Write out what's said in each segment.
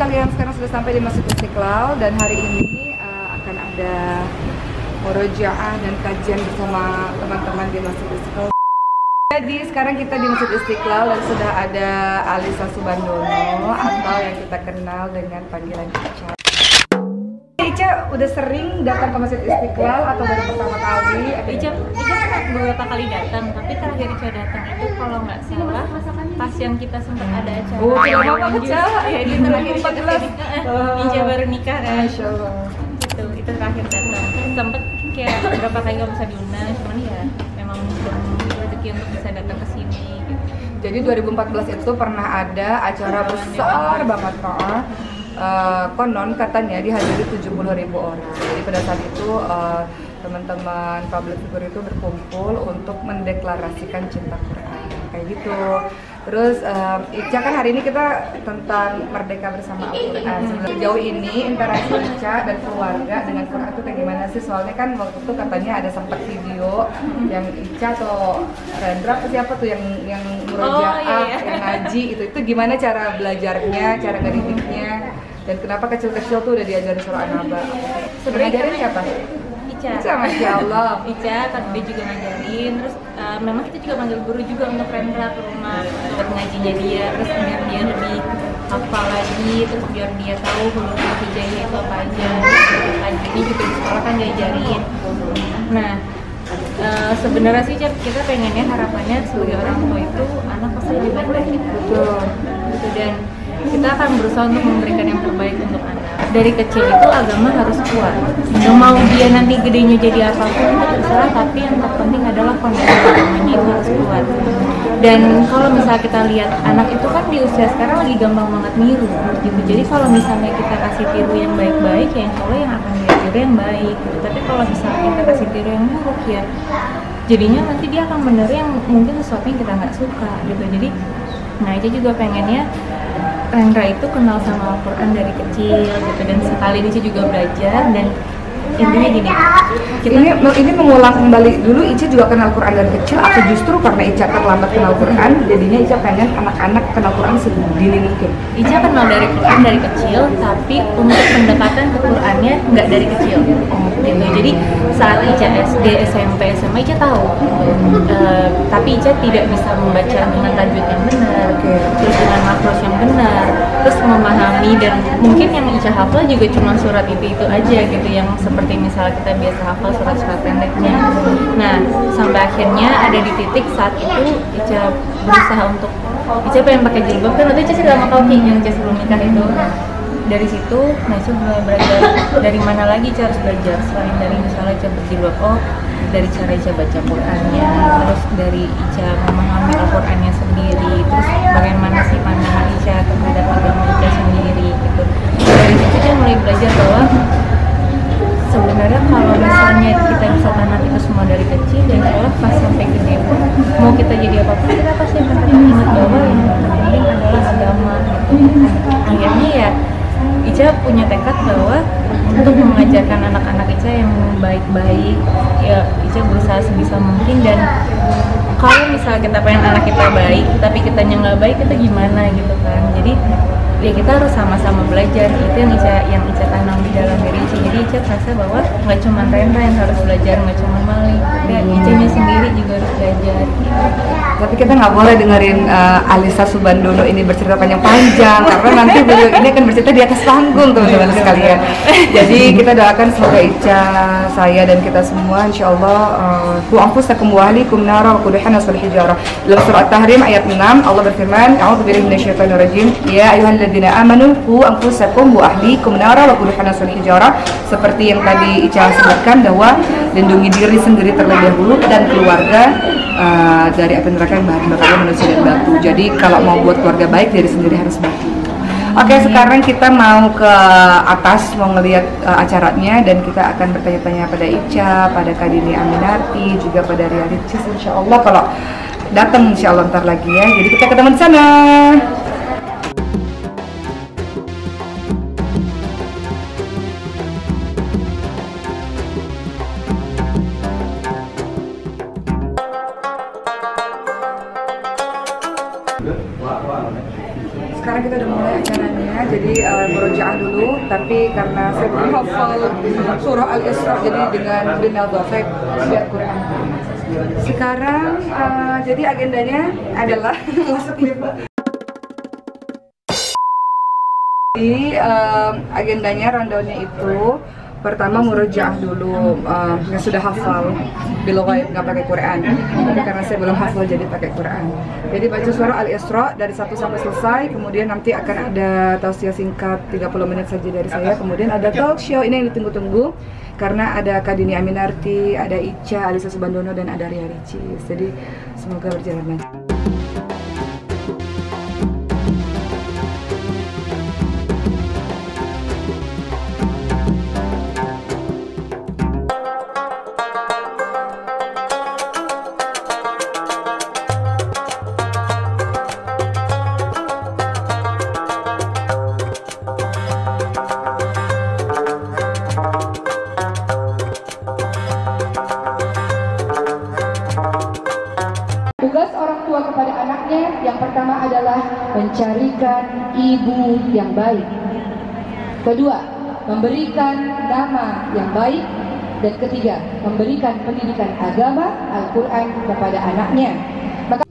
kalian sekarang sudah sampai di Masjid Istiqlal dan hari ini akan ada murojaah dan kajian bersama teman-teman di Masjid Istiqlal. Jadi sekarang kita di Masjid Istiqlal dan sudah ada Alisa Subandono atau yang kita kenal dengan panggilan Ica. Ica udah sering datang ke Masjid Istiqlal atau baru pertama kali? Ica pernah beberapa kali datang, tapi terakhir Ica datang itu kalau nggak salah pas yang kita sempat ada acara. Oh, tidak apa-apa Ica. Ya itu terakhir Ica kesini. Ica baru nikah kan. Masya Allah. Itu terakhir datang. Sempet kayak beberapa kali nggak bisa diundang, cuman ya memang belum rezeki untuk bisa datang ke sini. Gitu. Jadi 2014 itu pernah ada acara besar banget Pak. Konon katanya dihadiri 70.000 orang. Jadi pada saat itu teman-teman public figure itu berkumpul untuk mendeklarasikan cinta Quran kayak gitu. Terus Ica kan hari ini kita tentang merdeka bersama Al-Quran. Sejauh ini interaksi Ica dan keluarga dengan Quran itu kayak gimana sih? Soalnya kan waktu itu katanya ada sempat video yang Ica atau Rendra atau siapa tuh yang murojaah, yang ngaji itu gimana cara belajarnya, cara ngedidiknya, dan kenapa kecil-kecil tuh udah diajarin surah An-Naba? Sebenarnya siapa? Ica, Masya Allah. Ica, kan dia juga ngajarin. Terus memang kita juga panggil guru juga untuk Rendra ke rumah buat ngajinya dia, terus biar dia lebih hafal lagi, terus biar dia tahu huruf hijaiyah itu apa aja. Ini juga di sekolah kan diajarin. Nah, sebenarnya sih kita pengennya harapannya sebagai orang tua itu anak pasti lebih baik dari kita. Betul. Gitu, dan kita akan berusaha untuk memberikan yang terbaik untuk anak. Dari kecil itu agama harus kuat. Nggak mau dia nanti gedenya jadi apapun itu terserah, tapi yang terpenting adalah fondasi agamanya itu harus kuat. Dan kalau misalnya kita lihat anak itu kan di usia sekarang lagi gampang banget niru gitu. Jadi kalau misalnya kita kasih tiru yang baik-baik, ya insya Allah yang akan dia tiru yang baik gitu. Tapi kalau misalnya kita kasih tiru yang buruk, ya jadinya nanti dia akan bener yang mungkin sesuatu yang kita nggak suka gitu. Jadi nah Ica juga pengennya Rendra itu kenal sama Al-Quran dari kecil gitu, dan sekali ini Ica juga belajar. Dan intinya gini, ini mengulang kembali dulu Ica juga kenal Quran dari kecil atau justru karena Ica terlambat kenal Quran jadinya Ica pengen anak-anak kenal Quran sedini mungkin? Ica kenal dari Quran dari kecil, tapi untuk pendekatan ke Qurannya nggak dari kecil gitu. Jadi saat Ica SD, SMP, SMA Ica tahu tapi Ica tidak bisa membaca dengan tajwid yang benar, terus dengan makros yang benar, terus memahami, dan mungkin yang Ica hafal juga cuma surat itu aja gitu, yang seperti misalnya kita biasa hafal surat-surat pendeknya. Nah, sampai akhirnya ada di titik saat itu Ica berusaha untuk Ica pengen pakai jilbab, kan waktu Ica sudah sama Kauki yang Ica sebelum nikah itu. Dari situ, nah Ica mulai belajar dari mana lagi Ica harus belajar selain dari misalnya Ica berjilbab, dari cara Ica baca Qurannya, terus dari Ica memahami Al-Qurannya sendiri, terus bagaimana sih pandangan Ica terhadap agama Ica sendiri gitu. Dari situ Ica mulai belajar bahwa sebenarnya kalau misalnya kita bisa tanam itu semua dari kecil, dan kalau pas sampai gede pun mau kita jadi apapun, kita pasti akan tetap ingat bahwa yang penting adalah agama gitu. Akhirnya ya Ica punya tekad bahwa untuk mengajarkan anak-anak Ica yang baik-baik, ya Ica berusaha sebisa mungkin. Dan kalau misalnya kita pengen anak kita baik tapi kitanya nggak baik, itu gimana gitu kan. Jadi ya kita harus sama-sama belajar. Itu yang Ica tanam di dalam diri Ica. Jadi Ica merasa bahwa nggak cuma Rendra yang harus belajar, nggak cuma Mali, ya Icanya sendiri juga harus belajar gitu. Tapi kita nggak boleh dengerin Alisa Subandono ini bercerita panjang-panjang karena nanti beliau ini akan bercerita di atas panggung teman-teman sekalian. Jadi kita doakan semoga Ica, saya dan kita semua insya Allah ku anfusakum wa ahlikum nara wa quduhan wal hijarah. Dalam surah At-Tahrim ayat 6 Allah berfirman, a'udzubillahi minasyaitonir rajim, ya ayyuhalladzina amanu qu anfusakum wa ahlikum nara wa quduhan wal hijarah. Seperti yang tadi Ica sebutkan bahwa lindungi diri sendiri terlebih dahulu dan keluarga dari api neraka yang bahan bakarnya manusia dan batu. Jadi kalau mau buat keluarga baik, diri sendiri harus baik. Oke, sekarang kita mau ke atas mau ngelihat acaranya, dan kita akan bertanya-tanya pada Ica, pada Kadini Aminarti, juga pada Ria Ricis insya Allah kalau datang insya Allah ntar lagi ya. Jadi kita ketemu di sana. Sekarang kita udah mulai acaranya, jadi dulu, tapi karena saya belum hafal surah Al-Isra, jadi dengan binadhar saya lihat Quran. Sekarang jadi agendanya adalah masuk live. Jadi agendanya rundownnya itu pertama murojaah dulu, yang sudah hafal bila ghaib nggak pakai Quran. Tapi karena saya belum hafal jadi pakai Quran. Jadi baca surah Al-Isra dari 1 sampai selesai, kemudian nanti akan ada tausiah singkat 30 menit saja dari saya, kemudian ada talk show ini yang ditunggu-tunggu karena ada Kak Dini Aminarti, ada Ica, Alisa Subandono, dan ada Ria Ricis. Jadi semoga berjalan lancar. Tugas orang tua kepada anaknya yang pertama adalah mencarikan ibu yang baik. Kedua, memberikan nama yang baik. Dan ketiga, memberikan pendidikan agama Al-Quran kepada anaknya. Maka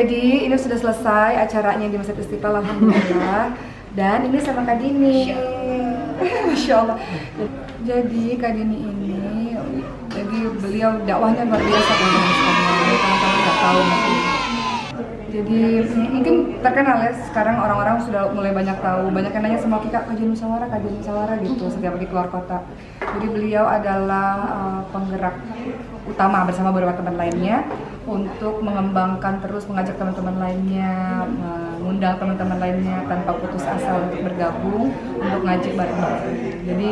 jadi ini sudah selesai acaranya di Masjid Istiqlal, alhamdulillah. Dan ini sama Kak Dini. Masya Allah. Jadi Kak Dini ini, jadi beliau dakwahnya luar biasa teman-teman nggak tahu mungkin. Jadi mungkin terkenal ya sekarang, orang-orang sudah mulai banyak tahu. Banyak yang nanya sama kita kajian musyawarah gitu setiap pergi keluar kota. Jadi beliau adalah penggerak utama bersama beberapa teman lainnya untuk mengembangkan terus, mengajak teman-teman lainnya, mengundang teman-teman lainnya tanpa putus asa untuk bergabung untuk ngaji bareng-bareng. Jadi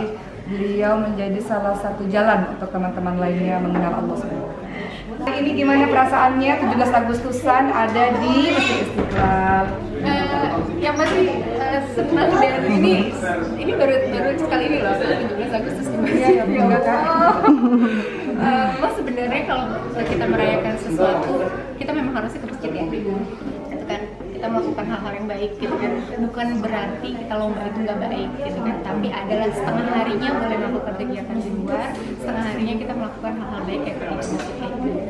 beliau menjadi salah satu jalan untuk teman-teman lainnya mengenal Allah SWT. Ini gimana perasaannya 17 Agustusan ada di Masjid Istiqlal? Yang pasti senang, dan ini baru sekali ini loh 17 Agustus Iya, enggak Kak. Mas sebenarnya kalau kita merayakan sesuatu, kita memang harusnya ke masjid ya. Itu kan kita melakukan hal-hal yang baik gitu kan. Bukan berarti kita lomba itu nggak baik gitu kan. Tapi adalah setengah harinya boleh melakukan kegiatan di luar, setengah harinya kita melakukan hal-hal baik kayak di masjid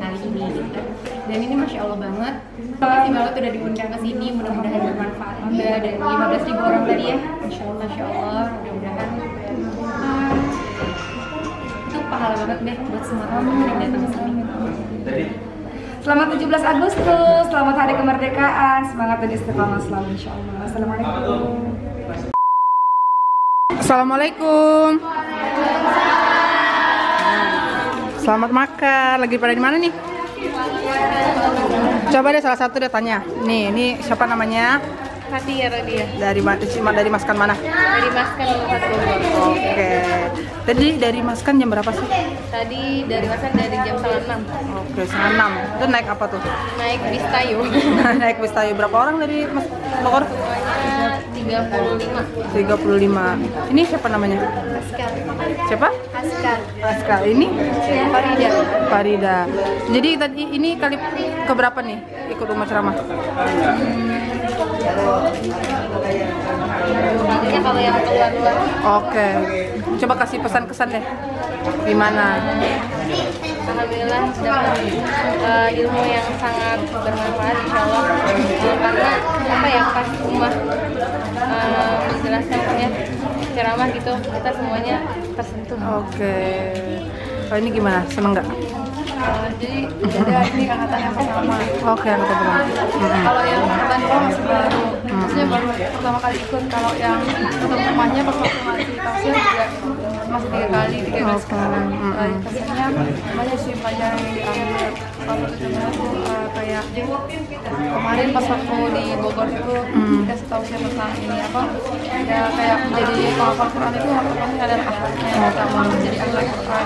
kali ini gitu kan. Dan ini Masya Allah banget. Terima kasih banget udah diundang ke sini, mudah-mudahan bermanfaat juga. Dan 15.000 orang tadi ya, Masya Allah, mudah-mudahan itu pahala banget deh buat semua teman-teman yang datang ke sini. Selamat 17 Agustus, selamat Hari Kemerdekaan, semangat dan istiqomah selalu insya Allah. Assalamualaikum. Assalamualaikum. Selamat makan. Lagi pada di mana nih? Coba deh salah satu deh tanya. Nih, ini siapa namanya? Radia. Dari Maskan mana? Dari Maskan Bogor. Oke. Tadi dari Maskan jam berapa sih? Tadi dari Maskan dari jam 6. Oke, setengah 6. Itu naik apa tuh? Naik bis Tayo. Naik bis Tayo. Berapa orang dari Bogor? Semuanya 35. 35. Ini siapa namanya? Askar. Siapa? Askar. Ini? Farida. Jadi tadi ini kali keberapa nih ikut rumah ceramah? Intinya kalau yang keluar-luar. Oke. Coba kasih pesan-kesan deh. Gimana? Alhamdulillah dapat ilmu yang sangat bermanfaat insyaallah. Karena apa ya, pas rumah menjelaskan ya ceramah gitu, kita semuanya tersentuh. Oke. Oh, ini gimana? Seneng nggak? Jadi ini angkatan yang pertama. Oke, angkatan pertama. Kalau yang kedua masih baru, maksudnya baru pertama kali ikut. Kalau yang teman-temannya pas waktu ngasih tafsir juga masih 3 kali sekali. Kesannya banyak sih pelajaran yang diambil. Kalau itu kayak kemarin pas waktu di Bogor itu dikasih tahu siapa tentang ini apa ya, kayak menjadi penghafal Quran itu harapannya adalah akhlaknya yang pertama, menjadi akhlak Quran.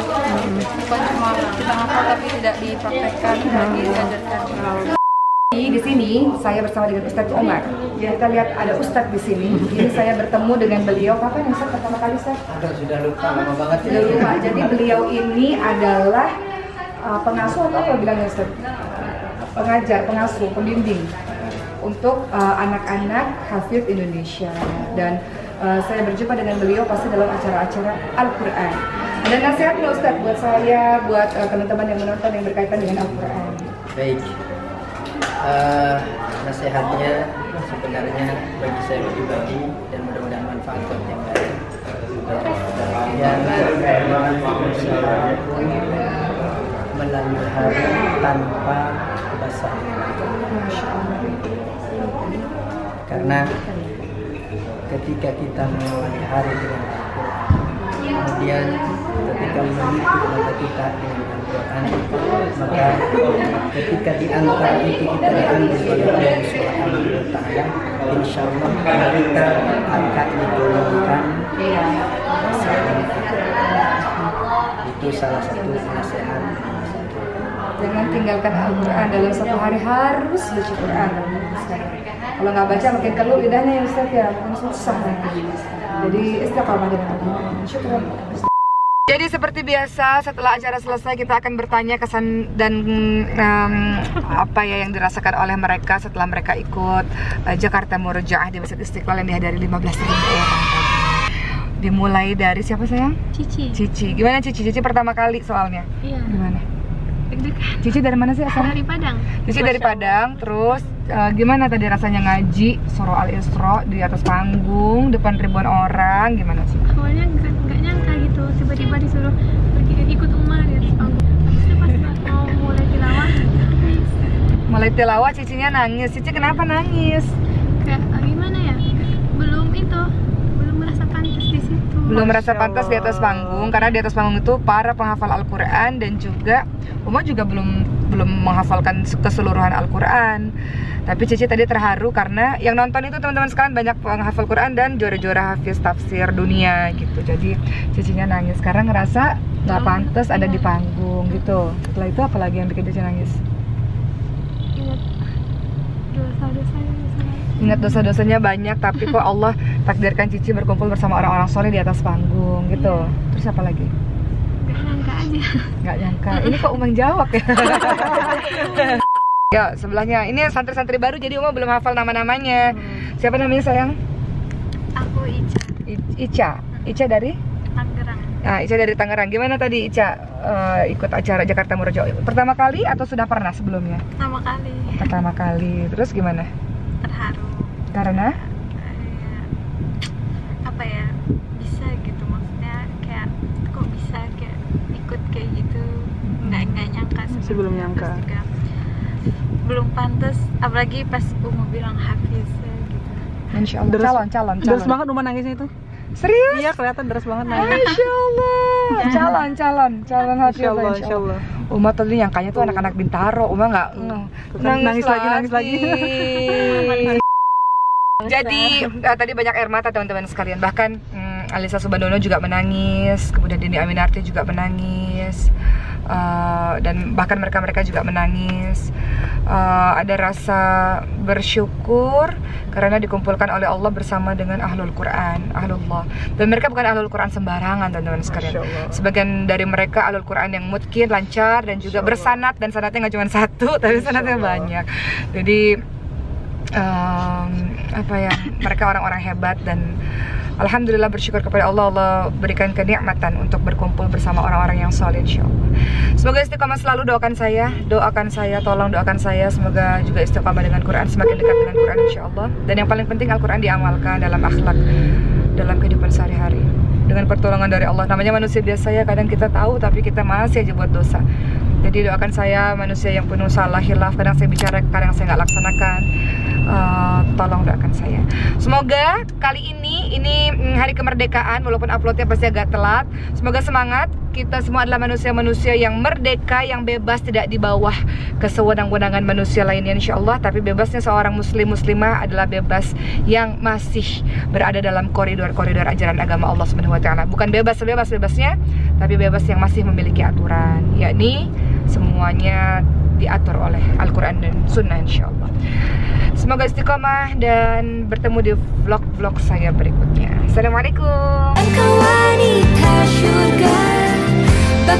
Bukan cuma kita hafal tapi tidak dipraktekkan, lagi diajarkan. Di sini saya bersama dengan Ustadz Omar. Kita lihat ada Ustadz di sini. Ini saya bertemu dengan beliau. Kapan Ustadz pertama kali Ustadz? Sudah lupa, lama banget. Sudah lupa. Jadi beliau ini adalah pengasuh atau apa bilangnya Ustadz? Pengajar, pengasuh, pembimbing untuk anak-anak hafidz Indonesia. Dan saya berjumpa dengan beliau pasti dalam acara-acara Al-Quran. Ada nasihat nggak Ustadz buat saya, buat teman-teman yang menonton yang berkaitan dengan Al-Quran? Baik. Nasihatnya sebenarnya bagi saya pribadi dan mudah-mudahan manfaat buat yang lain. Jangan berusaha melalui hari tanpa kebasahan. Karena ketika kita mengawali hari dengan Al-Quran, kemudian ketika menutup mata kita dengan Al-Quran, maka ketika di antara itu kita diambil oleh Allah Subhanahu wa Ta'ala, insya Allah kita akan diberikan pasangan. Itu salah satu nasihat. Jangan tinggalkan Al-Quran dalam satu hari, harus baca Quran. Kalau nggak baca makin keluh lidahnya ya Ustaz ya, makin susah nanti. Jadi istiqamah dengan Al-Quran. Syukran. Jadi seperti biasa setelah acara selesai kita akan bertanya kesan dan apa ya yang dirasakan oleh mereka setelah mereka ikut Jakarta Murojaah di Masjid Istiqlal yang dihadiri 15.000 orang. Dimulai dari siapa sayang? Cici. Gimana Cici? Cici pertama kali soalnya. Iya. Gimana? Deg-degan. Cici dari mana sih asalnya? Dari Padang. Cici dari Padang. Terus gimana tadi rasanya ngaji Surah Al-Isra di atas panggung depan ribuan orang? Gimana sih? Awalnya nggak nyangka gitu, tiba-tiba disuruh pergi ikut Umar di atas panggung. Habis itu pas mau mulai tilawah, nangis. Mulai tilawah Cicinya nangis. Cici kenapa nangis? Kayak gimana ya? Belum merasa pantas di situ. Belum merasa pantas di atas panggung, karena di atas panggung itu para penghafal Al-Quran dan juga Uma juga belum menghafalkan keseluruhan Al-Quran. Tapi Cici tadi terharu karena yang nonton itu teman-teman sekalian banyak penghafal Quran dan juara-juara hafiz tafsir dunia gitu. Jadi Cicinya nangis karena ngerasa nggak pantas ada di panggung gitu. Setelah itu apalagi yang bikin Cici nangis? Ingat dosa-dosanya banyak, tapi kok Allah takdirkan Cici berkumpul bersama orang-orang soleh di atas panggung gitu. Terus apa lagi? Gak nyangka aja. Gak nyangka. Ini kok Umang jawab ya? Ya sebelahnya ini santri-santri baru jadi Uma belum hafal nama-namanya. Siapa namanya sayang? Aku Ica. Ica dari? Tangerang. Nah, Ica dari Tangerang. Gimana tadi Ica ikut acara Jakarta Murojaah? Pertama kali atau sudah pernah sebelumnya? Pertama kali. Terus gimana? Terharu. Karena? Apa ya? Bisa gitu, maksudnya kayak kok bisa kayak ikut kayak gitu. Nggak nyangka sih. Belum nyangka. Juga belum pantas, apalagi pas Uma bilang hafiz gitu. Insya Allah. Calon. Deras banget Uma nangisnya itu. Serius? Iya, kelihatan deras banget nangis. Masya Allah. Calon hafiz. Insya Allah. Uma tadi nyangkanya tuh anak-anak Bintaro. Uma nggak nangis lagi. Jadi tadi banyak air mata teman-teman sekalian. Bahkan Alisa Subandono juga menangis. Kemudian Dini Aminarti juga menangis. Dan bahkan mereka juga menangis. Ada rasa bersyukur karena dikumpulkan oleh Allah bersama dengan ahlul Quran, ahlullah. Dan mereka bukan ahlul Quran sembarangan teman-teman sekalian. Sebagian dari mereka ahlul Quran yang mutkin, lancar dan juga bersanad, dan sanadnya nggak cuma satu tapi sanadnya banyak. Jadi apa ya, mereka orang-orang hebat dan alhamdulillah bersyukur kepada Allah, Allah berikan kenikmatan untuk berkumpul bersama orang-orang yang soleh insyaallah. Semoga istiqamah selalu, doakan saya, tolong doakan saya semoga juga istiqamah dengan Quran, semakin dekat dengan Quran insyaallah. Dan yang paling penting Al-Quran diamalkan dalam akhlak, dalam kehidupan sehari-hari dengan pertolongan dari Allah. Namanya manusia biasa ya, kadang kita tahu tapi kita masih aja buat dosa. Jadi doakan saya, manusia yang penuh salah, hilaf, kadang saya bicara, kadang saya nggak laksanakan. Tolong doakan saya. Semoga kali ini hari kemerdekaan, walaupun uploadnya pasti agak telat. Semoga semangat. Kita semua adalah manusia-manusia yang merdeka, yang bebas, tidak di bawah kesewenang-wenangan manusia lainnya insyaallah. Tapi bebasnya seorang muslimah adalah bebas yang masih berada dalam koridor-koridor ajaran agama Allah Subhanahu wa Ta'ala. Bukan bebas sebebas-bebasnya, tapi bebas yang masih memiliki aturan, yakni semuanya diatur oleh Al-Quran dan Sunnah insyaallah. Semoga istiqomah dan bertemu di vlog-vlog saya berikutnya. Assalamualaikum. Engkau wanita syurga, bak